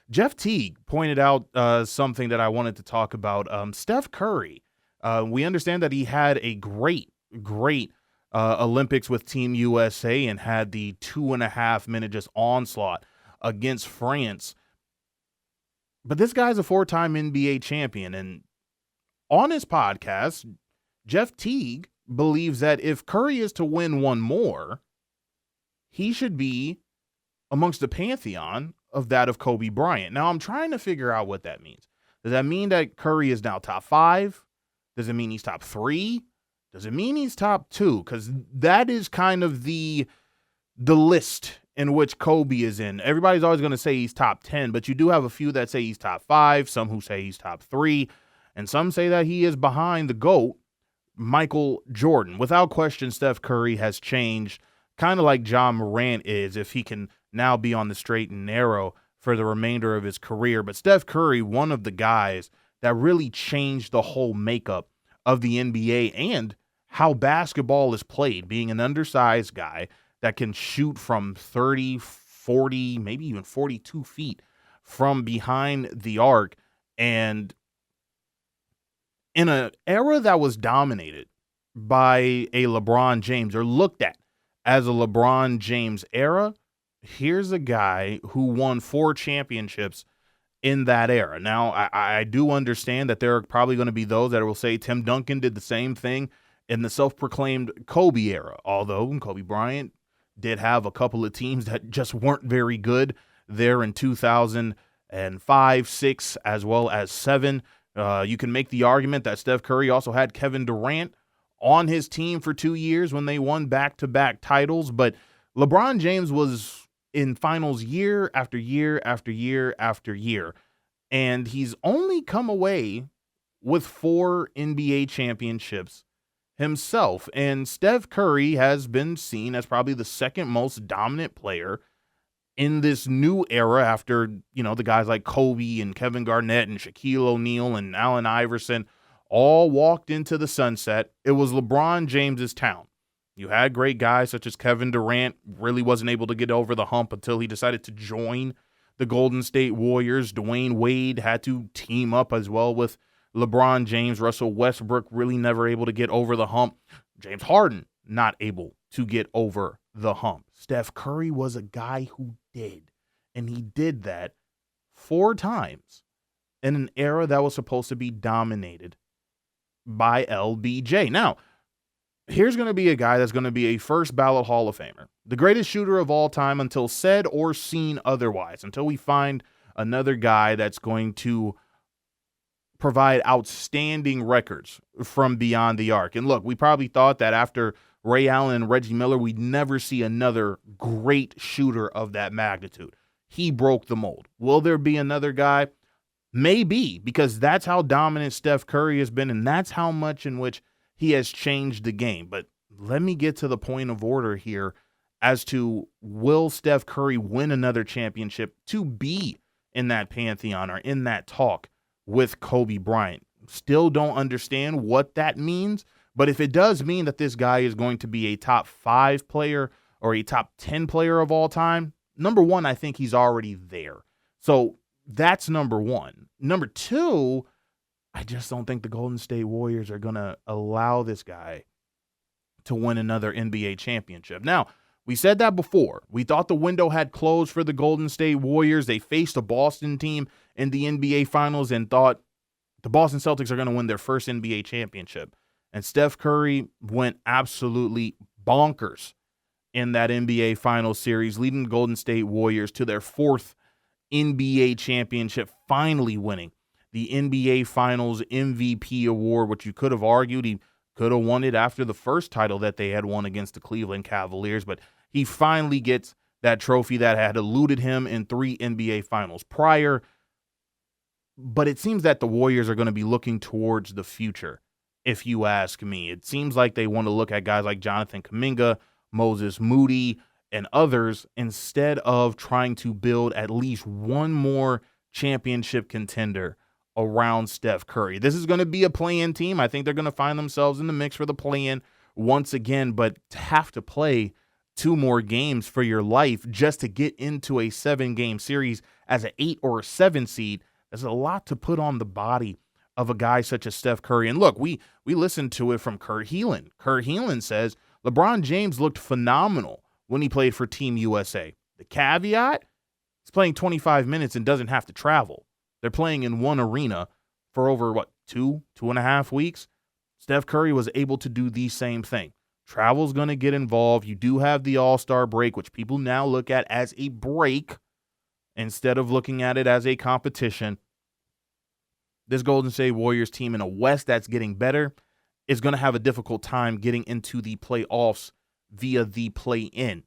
Jeff Teague pointed out something that I wanted to talk about. Steph Curry. We understand that he had a great Olympics with Team USA and had the 2.5 minute just onslaught against France. But this guy's a 4-time NBA champion, and on his podcast, Jeff Teague believes that if Curry is to win one more, he should be amongst the pantheon of that of Kobe Bryant. Now, I'm trying to figure out what that means. Does that mean that Curry is now top 5? Does it mean he's top 3? Does it mean he's top 2? Because that is kind of the list in which Kobe is in. Everybody's always going to say he's top 10, but you do have a few that say he's top 5, some who say he's top 3, and some say that he is behind the GOAT, Michael Jordan. Without question, Steph Curry has changed, kind of like John Morant is, if he can now be on the straight and narrow for the remainder of his career. But Steph Curry, one of the guys that really changed the whole makeup of the NBA and how basketball is played, being an undersized guy that can shoot from 30, 40, maybe even 42 feet from behind the arc. And in an era that was dominated by a LeBron James, or looked at as a LeBron James era, here's a guy who won 4 championships in that era. Now, I do understand that there are probably going to be those that will say Tim Duncan did the same thing in the self-proclaimed Kobe era, although Kobe Bryant did have a couple of teams that just weren't very good there in 2005, 6, as well as 7. You can make the argument that Steph Curry also had Kevin Durant on his team for 2 years when they won back-to-back titles, but LeBron James was in finals year after year after year after year, and he's only come away with 4 NBA championships himself. And Steph Curry has been seen as probably the second most dominant player in this new era after, the guys like Kobe and Kevin Garnett and Shaquille O'Neal and Allen Iverson all walked into the sunset. It was LeBron James's town. You had great guys such as Kevin Durant, really wasn't able to get over the hump until he decided to join the Golden State Warriors. Dwayne Wade had to team up as well with LeBron James. Russell Westbrook really never able to get over the hump. James Harden not able to get over the hump. Steph Curry was a guy who did, and he did that 4 times in an era that was supposed to be dominated by LBJ. Now, here's going to be a guy that's going to be a first ballot Hall of Famer, the greatest shooter of all time until said or seen otherwise, until we find another guy that's going to provide outstanding records from beyond the arc. And look, we probably thought that after Ray Allen and Reggie Miller, we'd never see another great shooter of that magnitude. He broke the mold. Will there be another guy? Maybe, because that's how dominant Steph Curry has been, and that's how much in which he has changed the game. But let me get to the point of order here as to, will Steph Curry win another championship to be in that pantheon or in that talk with Kobe Bryant? Still don't understand what that means, but if it does mean that this guy is going to be a top 5 player or a top 10 player of all time, number one, I think he's already there. So that's number one. Number 2, I just don't think the Golden State Warriors are going to allow this guy to win another NBA championship. Now, we said that before. We thought the window had closed for the Golden State Warriors. They faced a Boston team in the NBA Finals and thought the Boston Celtics are going to win their first NBA championship. And Steph Curry went absolutely bonkers in that NBA Finals series, leading the Golden State Warriors to their 4th NBA championship, finally winning the NBA Finals MVP award, which you could have argued he could have won it after the first title that they had won against the Cleveland Cavaliers, but he finally gets that trophy that had eluded him in 3 NBA Finals prior. But it seems that the Warriors are going to be looking towards the future, if you ask me. It seems like they want to look at guys like Jonathan Kuminga, Moses Moody, and others instead of trying to build at least one more championship contender around Steph Curry. This is going to be a play-in team. I think they're going to find themselves in the mix for the play-in once again, but to have to play 2 more games for your life just to get into a 7-game series as an 8 or a 7 seed, there's a lot to put on the body of a guy such as Steph Curry. And look, we listened to it from Kurt Helin. Kurt Helin says LeBron James looked phenomenal when he played for Team USA. The caveat, he's playing 25 minutes and doesn't have to travel. They're playing in one arena for over, 2.5 weeks? Steph Curry was able to do the same thing. Travel's going to get involved. You do have the All-Star break, which people now look at as a break instead of looking at it as a competition. This Golden State Warriors team in a West that's getting better is going to have a difficult time getting into the playoffs via the play-in.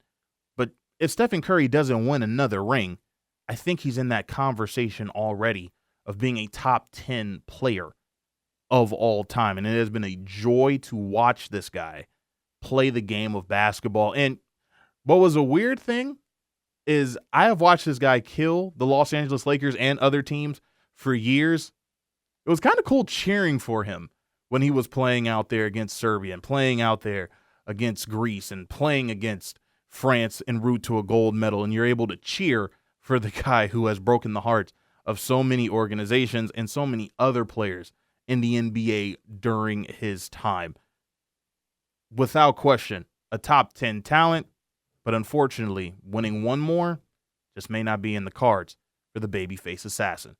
But if Stephen Curry doesn't win another ring, I think he's in that conversation already of being a top 10 player of all time. And it has been a joy to watch this guy play the game of basketball. And what was a weird thing is I have watched this guy kill the Los Angeles Lakers and other teams for years. It was kind of cool cheering for him when he was playing out there against Serbia and playing out there against Greece and playing against France en route to a gold medal. And you're able to cheer for the guy who has broken the hearts of so many organizations and so many other players in the NBA during his time. Without question, a top 10 talent, but unfortunately, winning one more just may not be in the cards for the babyface assassin.